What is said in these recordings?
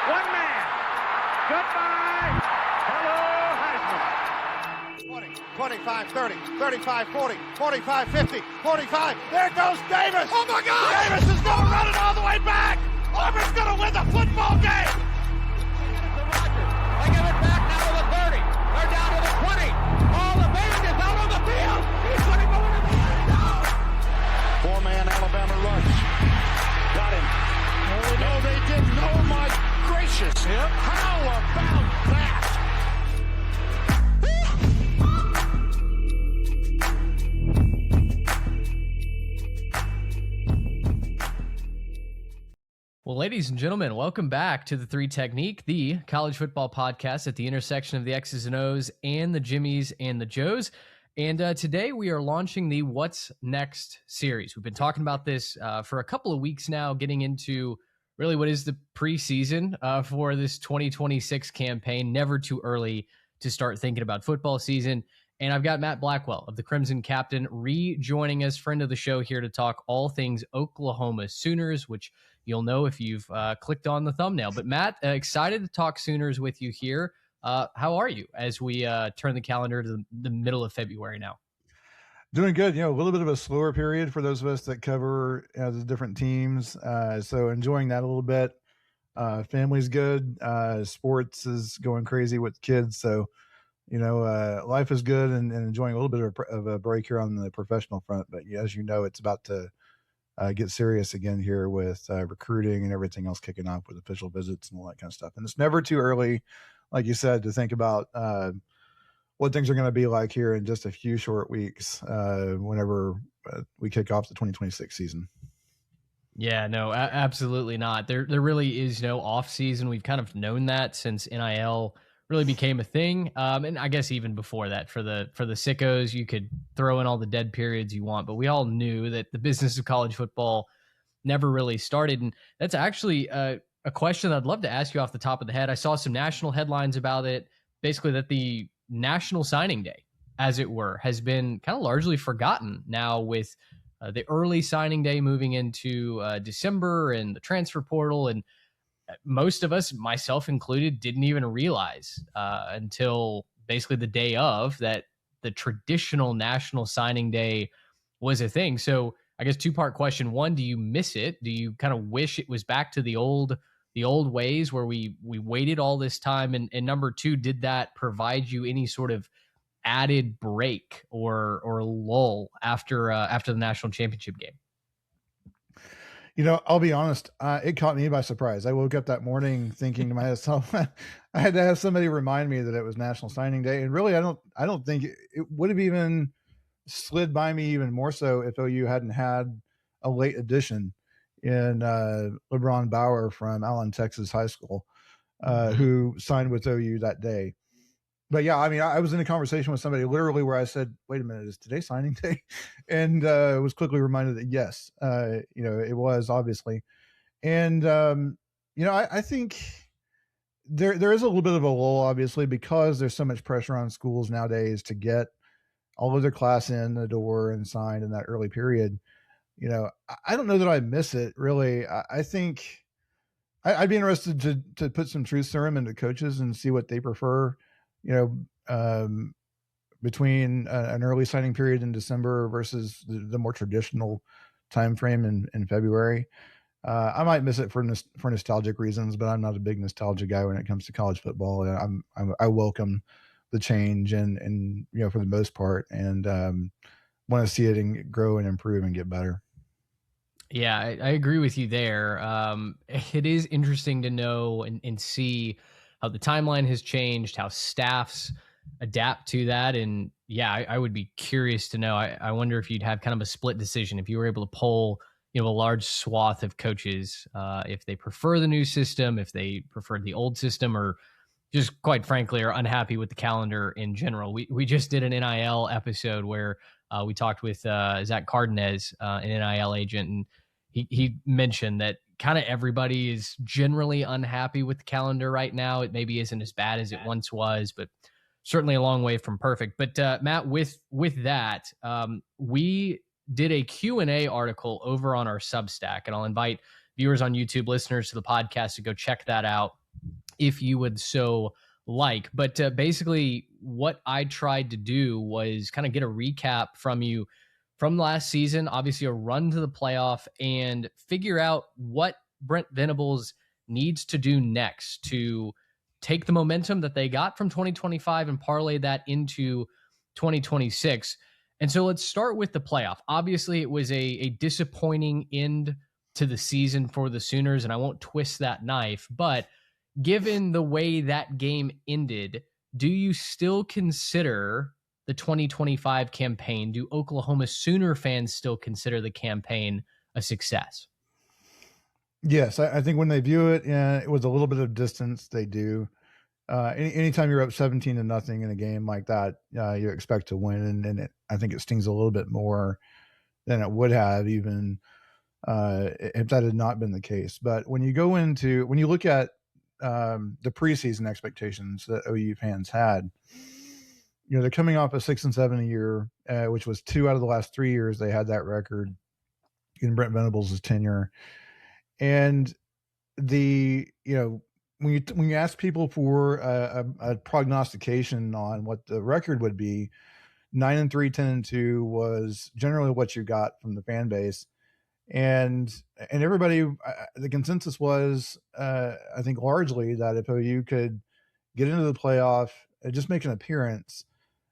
One man. Goodbye. Hello, Heisman. 20, 25, 30, 35, 40, 45, 50, 45. There goes Davis. Oh, my God. Davis is going to run it all the way back. Auburn's going to win the football game. They give it back now to the 30. They're down to the 20. All the band is out on the field. He's going to go into the end zone. Four-man Alabama rush. Got him. Oh, no, they didn't. Oh, my gracious. Yep. How about that? Well, ladies and gentlemen, welcome back to the Three Technique, the college football podcast at the intersection of the X's and O's and the Jimmies and the Joes. And today we are launching the What's Next series. We've been talking about this for a couple of weeks now, getting into really what is the preseason for this 2026 campaign. Never too early to start thinking about football season. And I've got Matt Blackwell of the Crimson Captain rejoining us, friend of the show, here to talk all things Oklahoma Sooners, which you'll know if you've clicked on the thumbnail. But Matt, excited to talk Sooners with you here. How are you as we turn the calendar to the middle of February now? Doing good. A little bit of a slower period for those of us that cover the different teams. So enjoying that a little bit. Family's good. Sports is going crazy with kids. So, life is good and enjoying a little bit of a break here on the professional front. But as you know, it's about to get serious again here with recruiting and everything else kicking off with official visits and all that kind of stuff. And it's never too early, like you said, to think about what things are going to be like here in just a few short weeks whenever we kick off the 2026 season. Yeah, no, absolutely not. There really is no off season. We've kind of known that since NIL really became a thing. And I guess even before that, for the sickos, you could throw in all the dead periods you want, but we all knew that the business of college football never really started. And that's actually a question I'd love to ask you off the top of the head. I saw some national headlines about it, basically that the National Signing Day, as it were, has been kind of largely forgotten now with the early signing day moving into December and the transfer portal. And most of us, myself included, didn't even realize until basically the day of that the traditional National Signing Day was a thing. So I guess two-part question. One, do you miss it? Do you kind of wish it was back to the old ways where we waited all this time? And number two, did that provide you any sort of added break or lull after the national championship game? I'll be honest. It caught me by surprise. I woke up that morning thinking to myself, I had to have somebody remind me that it was National Signing Day. And really, I don't think it would have even slid by me even more so if OU hadn't had a late addition in LeBron Bauer from Allen, Texas High School, who signed with OU that day. But yeah, I mean, I was in a conversation with somebody literally where I said, wait a minute, is today signing day? And was quickly reminded that yes, it was obviously. And, I think there is a little bit of a lull, obviously, because there's so much pressure on schools nowadays to get all of their class in the door and signed in that early period. I don't know that I miss it really. I think I'd be interested to put some truth serum into coaches and see what they prefer, between an early signing period in December versus the more traditional time frame in February. I might miss it for nostalgic reasons, but I'm not a big nostalgia guy when it comes to college football. I welcome the change and for the most part, and want to see it grow and improve and get better. Yeah, I agree with you there. It is interesting to know and see how the timeline has changed, how staffs adapt to that. And yeah, I would be curious to know. I wonder if you'd have kind of a split decision if you were able to poll, a large swath of coaches, if they prefer the new system, if they prefer the old system, or just quite frankly are unhappy with the calendar in general. We just did an NIL episode where we talked with Zach Cardenas, an NIL agent, and he mentioned that kind of everybody is generally unhappy with the calendar right now. It maybe isn't as bad as it once was, but certainly a long way from perfect. But Matt, with that, we did a Q&A article over on our Substack, and I'll invite viewers on YouTube, listeners to the podcast, to go check that out. if you would so like. But basically, what I tried to do was kind of get a recap from you from last season, obviously a run to the playoff, and figure out what Brent Venables needs to do next to take the momentum that they got from 2025 and parlay that into 2026. And so let's start with the playoff. Obviously, it was a disappointing end to the season for the Sooners, and I won't twist that knife, but given the way that game ended, do you still consider the 2025 campaign? Do Oklahoma Sooner fans still consider the campaign a success? Yes, I think when they view it, it was a little bit of distance. They do. Anytime you're up 17-0 in a game like that, you expect to win, and I think it stings a little bit more than it would have even if that had not been the case. But when you look at the preseason expectations that OU fans had, they're coming off a 6-7 a year, which was 2 out of the last 3 years they had that record in Brent Venables' tenure. And when you ask people for a prognostication on what the record would be, 9-3, 10-2 was generally what you got from the fan base. And everybody, the consensus was, I think largely that if OU could get into the playoff, just make an appearance,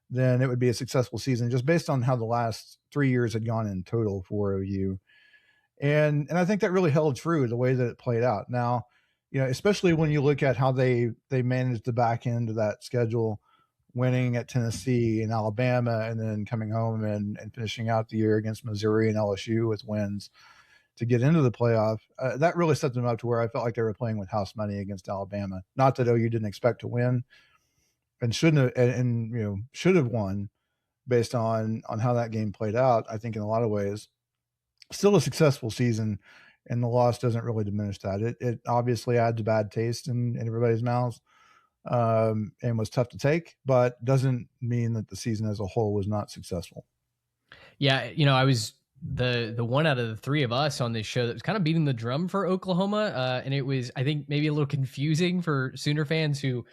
then it would be a successful season, just based on how the last 3 years had gone in total for OU. And I think that really held true the way that it played out. Now, especially when you look at how they managed the back end of that schedule, winning at Tennessee and Alabama, and then coming home and finishing out the year against Missouri and LSU with wins to get into the playoff. That really set them up to where I felt like they were playing with house money against Alabama. Not that OU didn't expect to win and shouldn't have, and should have won based on how that game played out. I think in a lot of ways, still a successful season, and the loss doesn't really diminish that. It obviously adds a bad taste in everybody's mouths, and was tough to take, but doesn't mean that the season as a whole was not successful. Yeah, I was the one out of the three of us on this show that was kind of beating the drum for Oklahoma, and it was, I think, maybe a little confusing for Sooner fans who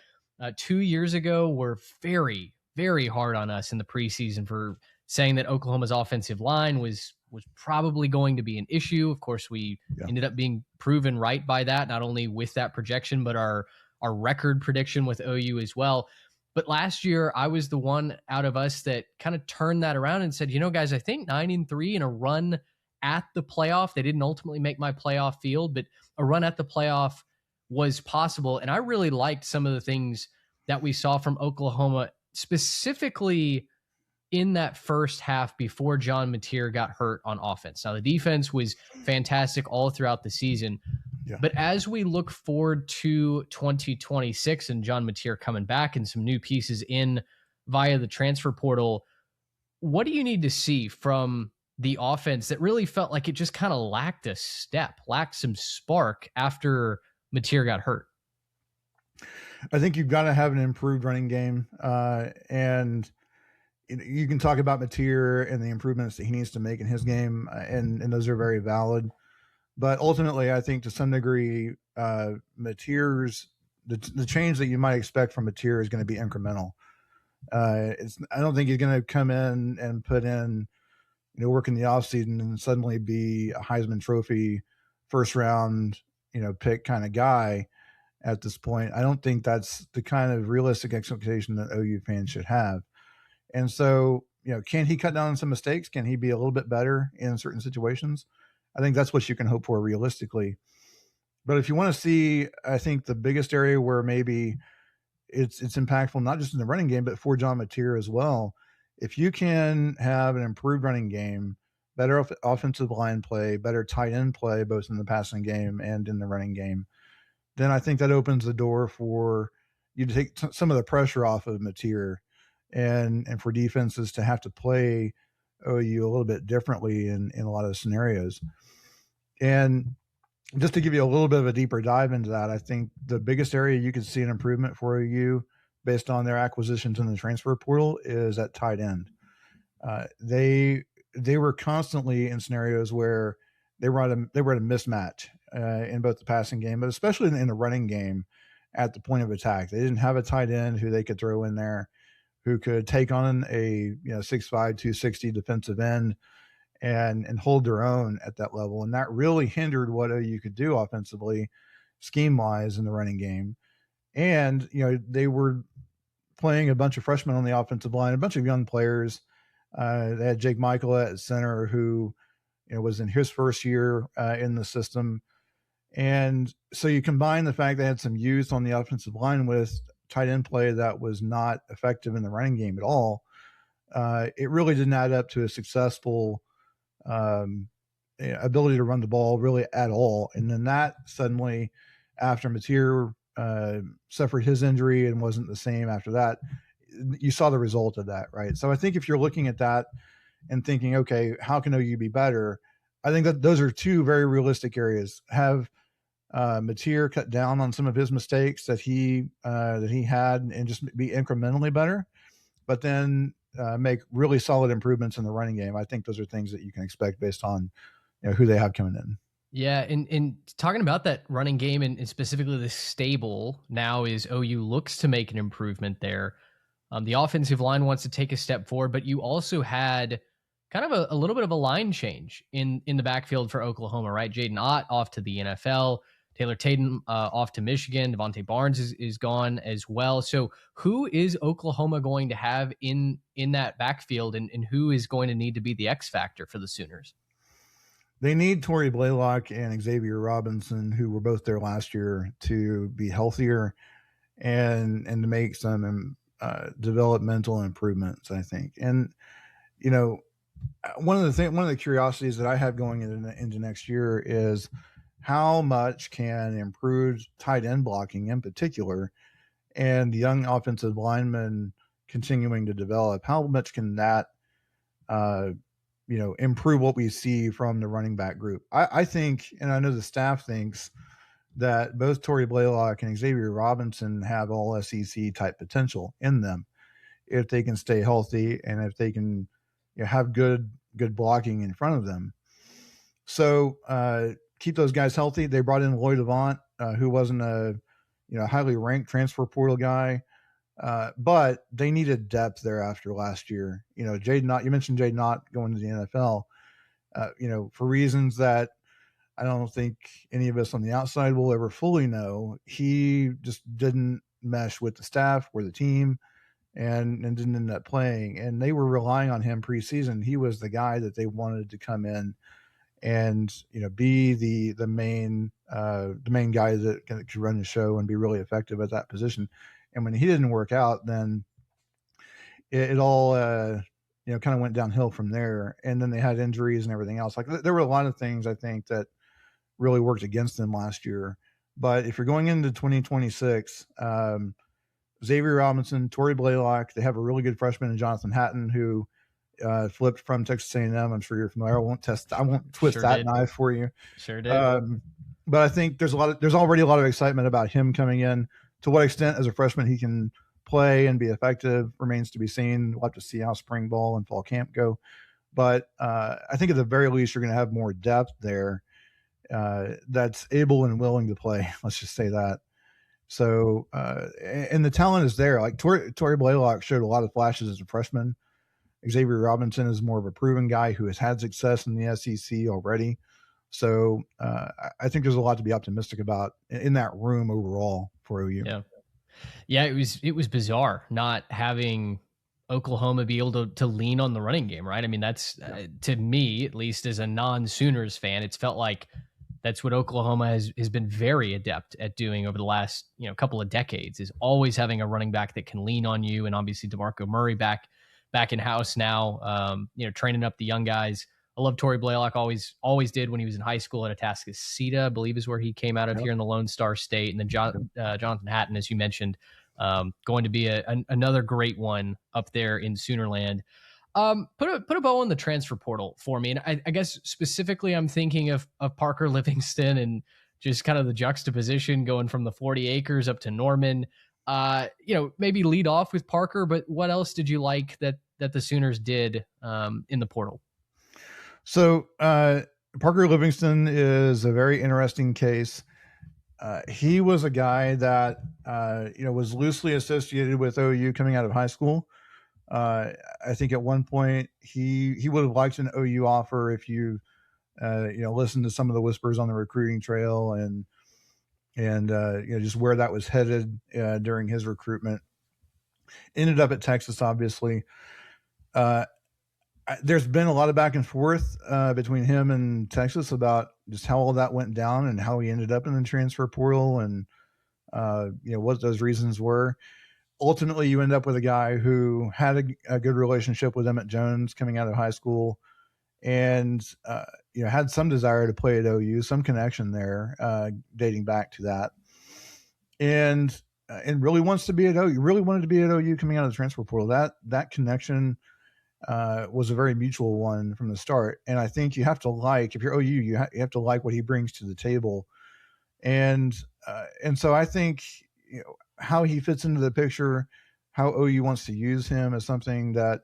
2 years ago were very, very hard on us in the preseason for saying that Oklahoma's offensive line was probably going to be an issue. Of course, we ended up being proven right by that, not only with that projection, but our record prediction with OU as well. But last year, I was the one out of us that kind of turned that around and said, guys, I think 9-3 in a run at the playoff. They didn't ultimately make my playoff field, but a run at the playoff was possible. And I really liked some of the things that we saw from Oklahoma, specifically in that first half before John Mateer got hurt on offense. Now, the defense was fantastic all throughout the season. Yeah. But as we look forward to 2026 and John Mateer coming back and some new pieces in via the transfer portal, what do you need to see from the offense that really felt like it just kind of lacked a step, lacked some spark after Mateer got hurt? I think you've got to have an improved running game. And you can talk about Mateer and the improvements that he needs to make in his game, and those are very valid. But ultimately, I think to some degree, Mateer's the change that you might expect from Mateer is going to be incremental. I don't think he's going to come in and put in, work in the offseason and suddenly be a Heisman Trophy first round, pick kind of guy at this point. I don't think that's the kind of realistic expectation that OU fans should have. And so, can he cut down on some mistakes? Can he be a little bit better in certain situations? I think that's what you can hope for realistically. But if you want to see, I think the biggest area where maybe it's impactful, not just in the running game, but for John Mateer as well, if you can have an improved running game, better offensive line play, better tight end play, both in the passing game and in the running game, then I think that opens the door for you to take some of the pressure off of Mateer and for defenses to have to play OU a little bit differently in a lot of scenarios. And just to give you a little bit of a deeper dive into that, I think the biggest area you could see an improvement for OU based on their acquisitions in the transfer portal is at tight end. They were constantly in scenarios where they were at a mismatch in both the passing game, but especially in the running game. at the point of attack. They didn't have a tight end who they could throw in there who could take on a 6'5", 260 defensive end and hold their own at that level. And that really hindered what OU could do offensively, scheme-wise, in the running game. And, they were playing a bunch of freshmen on the offensive line, a bunch of young players. They had Jake Michael at center, who was in his first year in the system. And so you combine the fact they had some youth on the offensive line with tight end play that was not effective in the running game at all. It really didn't add up to a successful ability to run the ball really at all. And then that suddenly, after Mateer suffered his injury and wasn't the same after that, you saw the result of that, right? So I think if you're looking at that and thinking, okay, how can OU be better? I think that those are two very realistic areas. Have Mateer cut down on some of his mistakes that he had and just be incrementally better, but then make really solid improvements in the running game. I think those are things that you can expect based on who they have coming in. Yeah, and talking about that running game and specifically the stable now is OU looks to make an improvement there. The offensive line wants to take a step forward, but you also had kind of a little bit of a line change in the backfield for Oklahoma, right? Jaden Ott off to the NFL, Taylor Tatum off to Michigan, Devontae Barnes is gone as well. So who is Oklahoma going to have in that backfield, and who is going to need to be the X factor for the Sooners? They need Torrey Blaylock and Xavier Robinson, who were both there last year, to be healthier and to make some developmental improvements, I think. And, one of the curiosities that I have going into next year is how much can improved tight end blocking in particular and the young offensive linemen continuing to develop, how much can that, improve what we see from the running back group? I think, and I know the staff thinks, that both Torrey Blaylock and Xavier Robinson have all SEC type potential in them if they can stay healthy and if they can have good blocking in front of them. So keep those guys healthy. They brought in Lloyd Avant, who wasn't a highly ranked transfer portal guy, but they needed depth there after last year. Jaden Ott, you mentioned Jaden Ott going to the NFL, for reasons that I don't think any of us on the outside will ever fully know. He just didn't mesh with the staff or the team and didn't end up playing. And they were relying on him preseason. He was the guy that they wanted to come in and, be the main guy that could run the show and be really effective at that position. And when he didn't work out, then it all, kind of went downhill from there. And then they had injuries and everything else. Like, there were a lot of things, I think, that really worked against them last year. But if you're going into 2026, Xavier Robinson, Torrey Blaylock, they have a really good freshman in Jonathan Hatton, who flipped from Texas A&M. I'm sure you're familiar. I won't twist Sure that did. knife for you. Sure did. But I think there's already a lot of excitement about him coming in. To what extent as a freshman he can play and be effective remains to be seen. We'll have to see how spring ball and fall camp go. But I think at the very least you're going to have more depth there that's able and willing to play. Let's just say that. So, and the talent is there. Like Torrey Blaylock showed a lot of flashes as a freshman. Xavier Robinson is more of a proven guy who has had success in the SEC already. So I think there's a lot to be optimistic about in that room overall for OU. Yeah. It was bizarre not having Oklahoma be able to lean on the running game, right? I mean, that's to me, at least as a non-Sooners fan, it's felt like that's what Oklahoma has been very adept at doing over the last couple of decades, is always having a running back that can lean on you. And obviously DeMarco Murray back in house now, training up the young guys. I love Torrey Blaylock, always did when he was in high school at Atascocita, I believe is where he came out of here in the Lone Star State. And then Jonathan Hatton, as you mentioned, going to be another great one up there in Soonerland. Put a bow on the transfer portal for me. And I guess specifically I'm thinking of Parker Livingston and just kind of the juxtaposition going from the 40 acres up to Norman. Maybe lead off with Parker, but what else did you like that the Sooners did in the portal? So Parker Livingston is a very interesting case. He was a guy that was loosely associated with OU coming out of high school. I think at one point he would have liked an OU offer if you listened to some of the whispers on the recruiting trail and just where that was headed during his recruitment. Ended up at Texas, obviously. There's been a lot of back and forth between him and Texas about just how all that went down and how he ended up in the transfer portal and what those reasons were. Ultimately, you end up with a guy who had a good relationship with Emmett Jones coming out of high school and had some desire to play at OU, some connection there dating back to that. And really wants to be at OU, really wanted to be at OU coming out of the transfer portal. That connection was a very mutual one from the start. And I think you have to like, if you're OU, you have to like what he brings to the table. And so I think, how he fits into the picture, how OU wants to use him is something that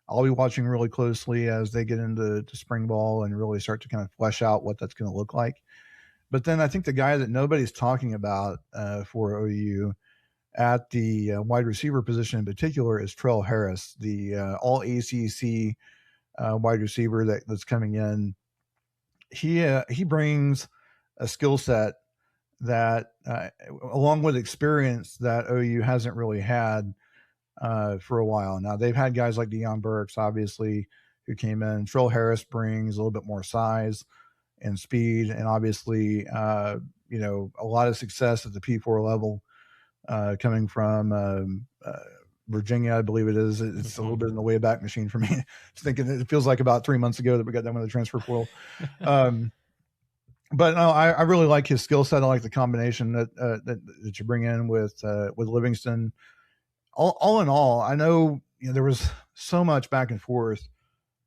I'll be watching really closely as they get into spring ball and really start to kind of flesh out what that's going to look like. But then I think the guy that nobody's talking about for OU at the wide receiver position in particular is Trell Harris, the all ACC wide receiver that's coming in. He brings a skill set that along with experience that OU hasn't really had for a while. Now they've had guys like Deion Burks, obviously, who came in. Trell Harris brings a little bit more size and speed, and obviously, a lot of success at the P4 level coming from Virginia, I believe it is. It's a little bit in the way back machine for me. Just thinking it feels like about 3 months ago that we got done with the transfer portal. But no, I really like his skill set. I like the combination that you bring in with Livingston. All in all, I know there was so much back and forth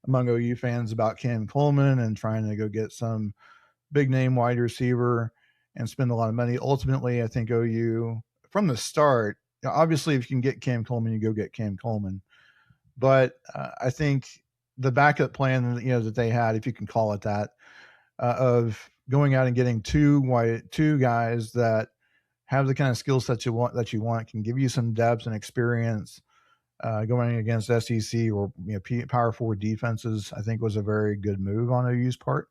among OU fans about Cam Coleman and trying to go get some big name wide receiver and spend a lot of money. Ultimately, I think OU from the start, obviously, if you can get Cam Coleman, you go get Cam Coleman. But I think the backup plan, that they had, if you can call it that, of going out and getting two guys that have the kind of skill set you want, can give you some depth and experience going against SEC or Power 4 defenses, I think was a very good move on OU's part.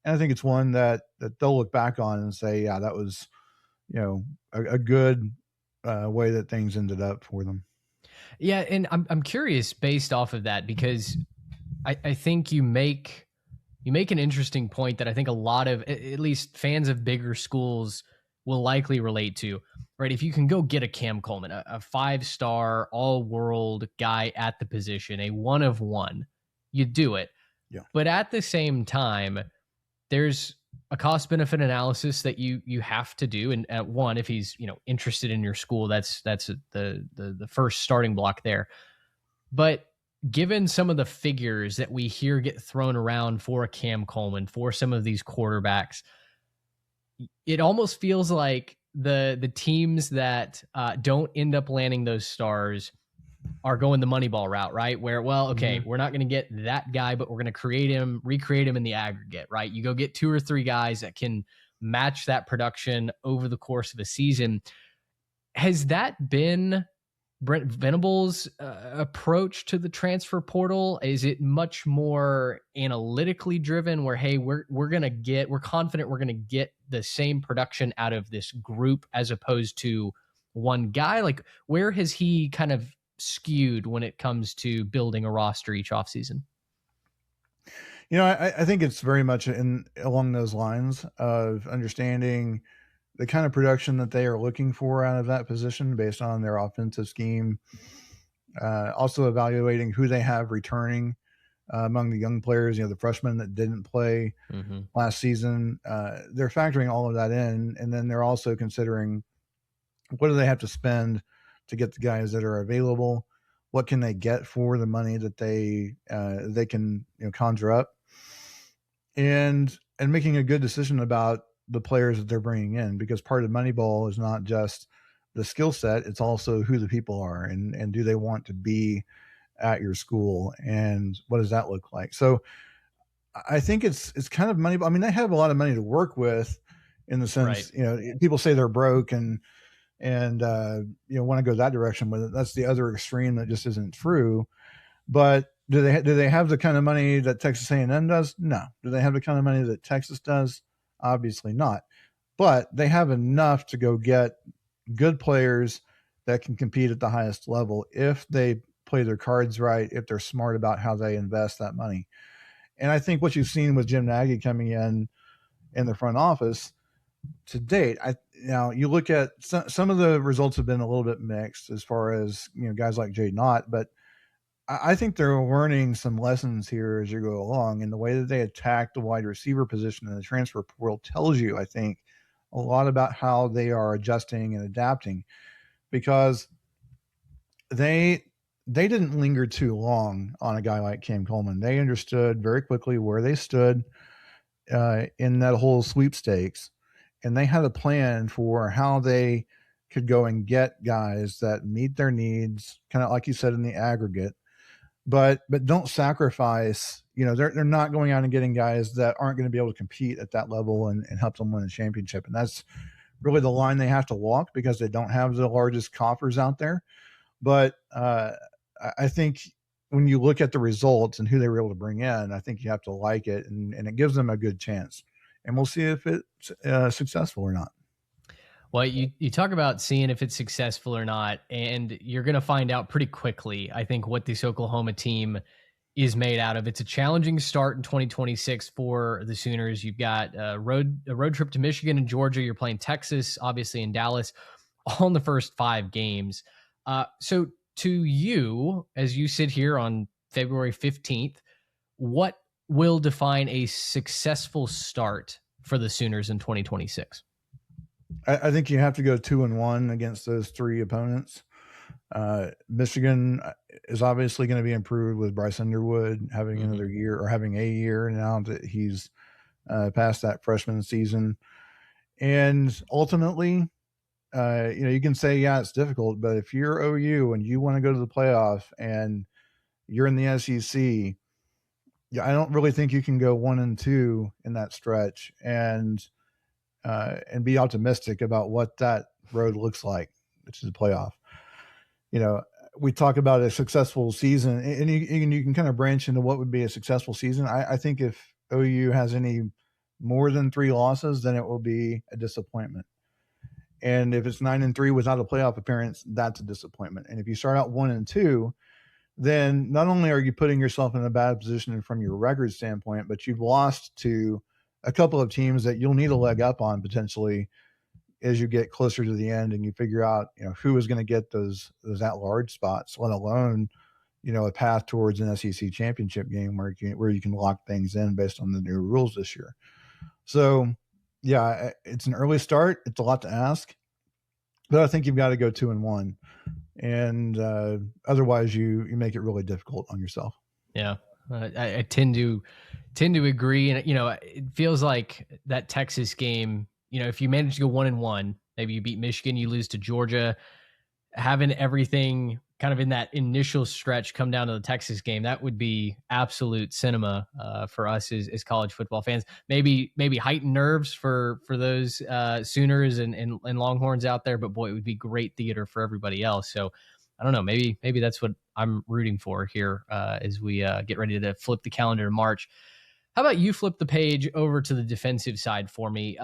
And I think it's one that they'll look back on and say, yeah, that was a good way that things ended up for them. Yeah, and I'm curious based off of that, because I think you make an interesting point that I think a lot of, at least fans of bigger schools, will likely relate to, right? If you can go get a Cam Coleman, a 5-star all-world guy at the position, a one of one, you do it. Yeah. But at the same time, there's a cost-benefit analysis that you have to do. And at one, if he's interested in your school, that's the first starting block there. But given some of the figures that we hear get thrown around for a Cam Coleman, for some of these quarterbacks, it almost feels like the teams that don't end up landing those stars are going the Moneyball route, right? Where, well, okay, we're not going to get that guy, but we're going to recreate him in the aggregate, right? You go get 2 or 3 guys that can match that production over the course of a season. Has that been Brent Venable's approach to the transfer portal? Is it much more analytically driven where, hey, we're confident we're going to get the same production out of this group as opposed to one guy? Like, where has he kind of skewed when it comes to building a roster each offseason? I think it's very much along those lines of understanding the kind of production that they are looking for out of that position based on their offensive scheme. Also evaluating who they have returning among the young players, the freshmen that didn't play last season. They're factoring all of that in. And then they're also considering what do they have to spend to get the guys that are available? What can they get for the money that they can conjure up? And making a good decision about the players that they're bringing in, because part of Moneyball is not just the skill set, it's also who the people are and do they want to be at your school and what does that look like? So I think it's kind of Moneyball. I mean, they have a lot of money to work with in the sense, right. People say they're broke and and want to go that direction with it. That's the other extreme that just isn't true. But do they have the kind of money that Texas A&M does? No. Do they have the kind of money that Texas does? Obviously not. But they have enough to go get good players that can compete at the highest level if they play their cards right, if they're smart about how they invest that money. And I think what you've seen with Jim Nagy coming in the front office to date, you look at some of the results have been a little bit mixed as far as guys like Jay Knott, but I think they're learning some lessons here as you go along, and the way that they attack the wide receiver position in the transfer portal tells you, I think, a lot about how they are adjusting and adapting, because they didn't linger too long on a guy like Cam Coleman. They understood very quickly where they stood in that whole sweepstakes, and they had a plan for how they could go and get guys that meet their needs, kind of like you said, in the aggregate, but don't sacrifice. They're not going out and getting guys that aren't going to be able to compete at that level and help them win a championship. And that's really the line they have to walk, because they don't have the largest coffers out there. But I think when you look at the results and who they were able to bring in, I think you have to like it, and it gives them a good chance. And we'll see if it's successful or not. Well, you talk about seeing if it's successful or not, and you're going to find out pretty quickly, I think, what this Oklahoma team is made out of. It's a challenging start in 2026 for the Sooners. You've got a road trip to Michigan and Georgia. You're playing Texas, obviously, in Dallas, all in the first 5 games. So to you, as you sit here on February 15th, what will define a successful start for the Sooners in 2026? I think you have to go 2-1 against those 3 opponents. Michigan is obviously going to be improved with Bryce Underwood having another year, or having a year now that he's past that freshman season. And ultimately, you can say, yeah, it's difficult, but if you're OU and you want to go to the playoff and you're in the SEC, I don't really think you can go 1-2 in that stretch and be optimistic about what that road looks like, which is a playoff. We talk about a successful season, and you can kind of branch into what would be a successful season. I think if OU has any more than 3 losses, then it will be a disappointment. And if it's 9-3 without a playoff appearance, that's a disappointment. And if you start out 1-2, then not only are you putting yourself in a bad position from your record standpoint, but you've lost to a couple of teams that you'll need a leg up on potentially as you get closer to the end and you figure out, who is going to get those at-large spots, let alone, a path towards an SEC championship game where you can lock things in based on the new rules this year. So, yeah, it's an early start. It's a lot to ask, but I think you've got to go 2-1, and otherwise you make it really difficult on yourself. Yeah, I tend to agree, and it feels like that Texas game. If you manage to go 1-1, maybe you beat Michigan, you lose to Georgia, having everything kind of in that initial stretch come down to the Texas game, that would be absolute cinema for us as college football fans. Maybe heightened nerves for those Sooners and Longhorns out there, but boy, it would be great theater for everybody else. So I don't know, maybe that's what I'm rooting for here as we get ready to flip the calendar to March. How about you flip the page over to the defensive side for me?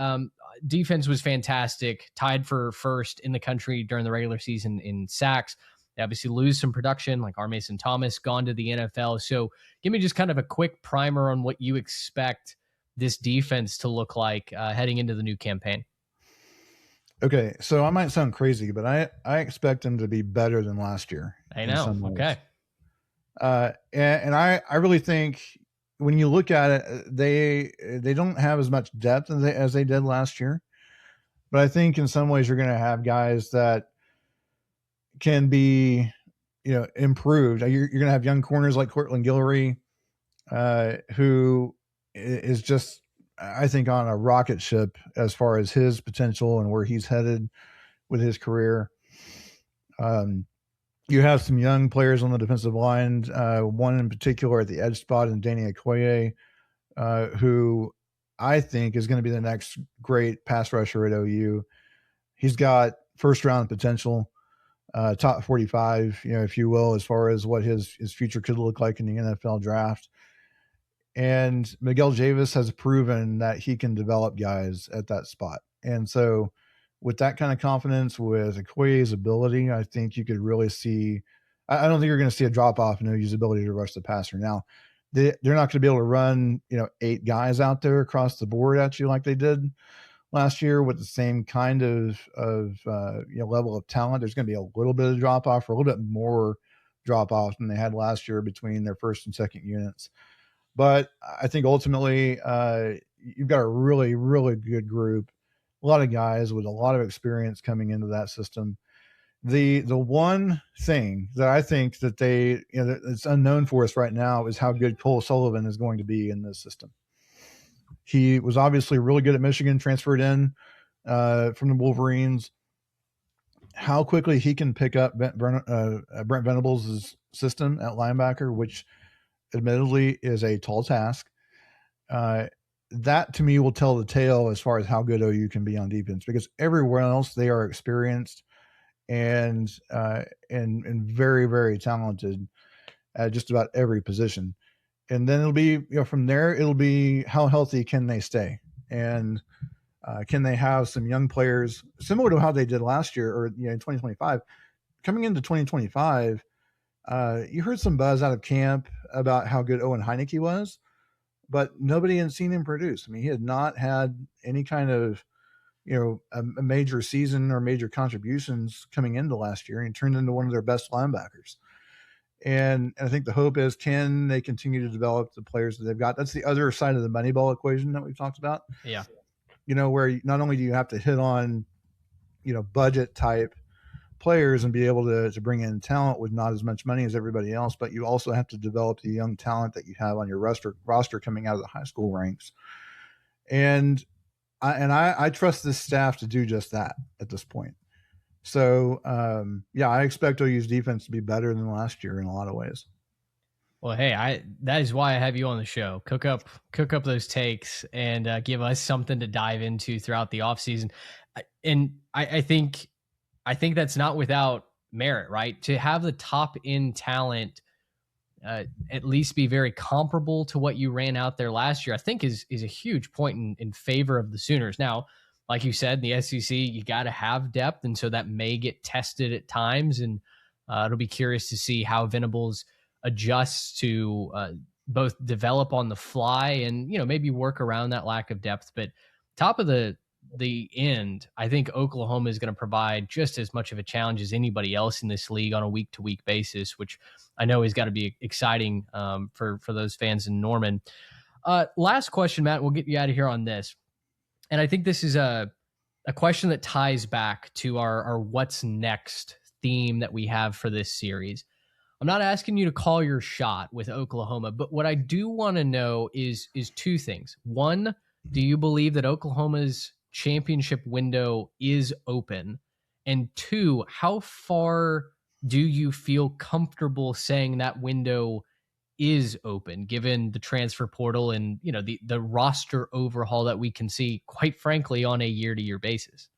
Defense was fantastic, tied for first in the country during the regular season in sacks. They obviously lose some production, like Mason Thomas, gone to the NFL. So give me just kind of a quick primer on what you expect this defense to look like heading into the new campaign. Okay, so I might sound crazy, but I expect them to be better than last year. I know. Okay. And I really think when you look at it, they don't have as much depth as they did last year. But I think in some ways you're going to have guys that can be, improved. You're going to have young corners like Cortland Guillory, who is just, I think, on a rocket ship as far as his potential and where he's headed with his career. You have some young players on the defensive line, one in particular at the edge spot in Danny Okoye, who I think is going to be the next great pass rusher at OU. He's got first round potential, top 45, if you will, as far as what his future could look like in the NFL draft. And Miguel Javis has proven that he can develop guys at that spot. And so with that kind of confidence, with Okoye's ability, I think you could really see, I don't think you're going to see a drop off in OU's ability to rush the passer. Now, they're not going to be able to run, 8 guys out there across the board at you like they did last year with the same kind of level of talent. There's going to be a little bit of drop off, or a little bit more drop off than they had last year between their first and second units. But I think ultimately you've got a really, really good group, a lot of guys with a lot of experience coming into that system. The one thing that I think that it's unknown for us right now is how good Cole Sullivan is going to be in this system. He was obviously really good at Michigan, transferred in from the Wolverines. How quickly he can pick up Brent Venables' system at linebacker, which admittedly is a tall task. That to me will tell the tale as far as how good OU can be on defense, because everywhere else they are experienced and very, very talented at just about every position. And then it'll be, from there, it'll be how healthy can they stay, and can they have some young players similar to how they did last year, or in 2025. Coming into 2025, you heard some buzz out of camp about how good Owen Heineke was, but nobody had seen him produce. I mean, he had not had any kind of, a major season or major contributions coming into last year, and he turned into one of their best linebackers. And I think the hope is, can they continue to develop the players that they've got? That's the other side of the Moneyball equation that we've talked about. Yeah. Where not only do you have to hit on, budget type players and be able to bring in talent with not as much money as everybody else, but you also have to develop the young talent that you have on your roster coming out of the high school ranks. And I trust this staff to do just that at this point. So, I expect OU's defense to be better than last year in a lot of ways. Well, hey, that is why I have you on the show. Cook up those takes and give us something to dive into throughout the offseason. And I think that's not without merit, right? To have the top end talent at least be very comparable to what you ran out there last year, I think is a huge point in favor of the Sooners. Now, like you said, in the SEC, you got to have depth, and so that may get tested at times, and it'll be curious to see how Venables adjusts to both develop on the fly and maybe work around that lack of depth. But top of the end, I think Oklahoma is going to provide just as much of a challenge as anybody else in this league on a week-to-week basis, which I know is got to be exciting for those fans in Norman. Last question, Matt, we'll get you out of here on this. And I think this is a question that ties back to our what's next theme that we have for this series. I'm not asking you to call your shot with Oklahoma, but what I do want to know is 2 things. One, do you believe that Oklahoma's championship window is open? And 2, how far do you feel comfortable saying that window is open, given the transfer portal and the roster overhaul that we can see, quite frankly, on a year-to-year basis?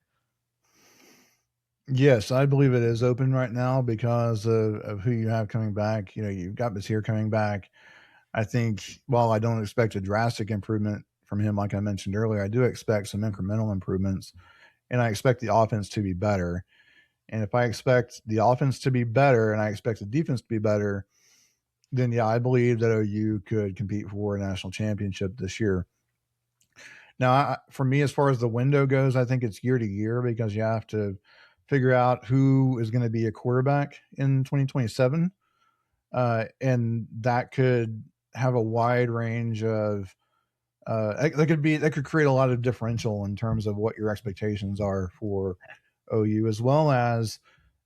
Yes, I believe it is open right now because of who you have coming back. You've got Basir coming back. I think while I don't expect a drastic improvement from him, like I mentioned earlier, I do expect some incremental improvements, and I expect the offense to be better. And if I expect the offense to be better and I expect the defense to be better, then I believe that OU could compete for a national championship this year. Now, for me, as far as the window goes, I think it's year to year, because you have to figure out who is going to be a quarterback in 2027. And that could have a wide range of, that could create a lot of differential in terms of what your expectations are for OU, as well as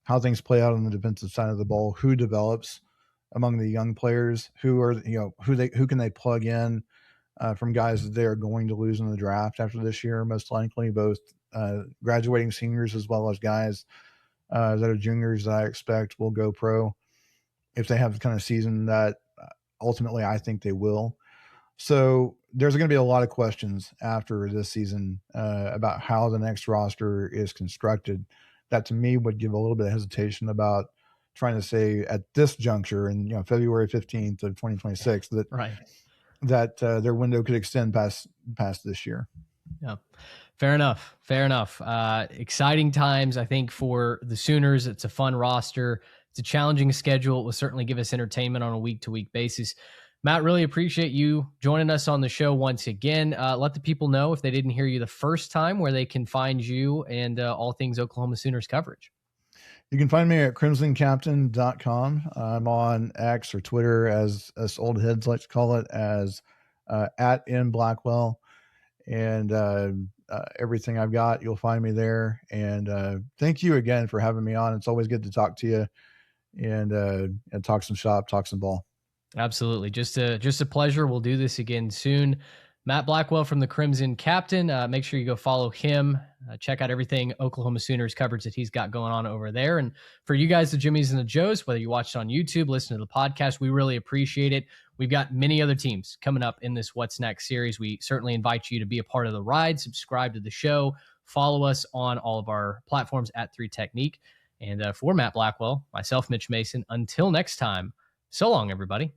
how things play out on the defensive side of the ball, who develops among the young players, who can they plug in from guys that they are going to lose in the draft after this year, most likely, both graduating seniors as well as guys that are juniors that I expect will go pro if they have the kind of season that ultimately I think they will. So there's going to be a lot of questions after this season about how the next roster is constructed that to me would give a little bit of hesitation about trying to say at this juncture in February 15th of 2026 that right. that their window could extend past this year. Yeah. Fair enough. Exciting times, I think, for the Sooners. It's a fun roster. It's a challenging schedule. It will certainly give us entertainment on a week-to-week basis. Matt, really appreciate you joining us on the show once again. Let the people know, if they didn't hear you the first time, where they can find you and all things Oklahoma Sooners coverage. You can find me at crimsoncaptain.com. I'm on X or Twitter, as us old heads like to call it, as at in Blackwell. And everything I've got, you'll find me there. And thank you again for having me on. It's always good to talk to you and talk some shop, talk some ball. Absolutely. Just a pleasure. We'll do this again soon. Matt Blackwell from the Crimson Captain. Make sure you go follow him. Check out everything Oklahoma Sooners coverage that he's got going on over there. And for you guys, the Jimmies and the Joes, whether you watch it on YouTube, listen to the podcast, we really appreciate it. We've got many other teams coming up in this What's Next series. We certainly invite you to be a part of the ride, subscribe to the show, follow us on all of our platforms at 3 Technique. And for Matt Blackwell, myself, Mitch Mason, until next time, so long, everybody.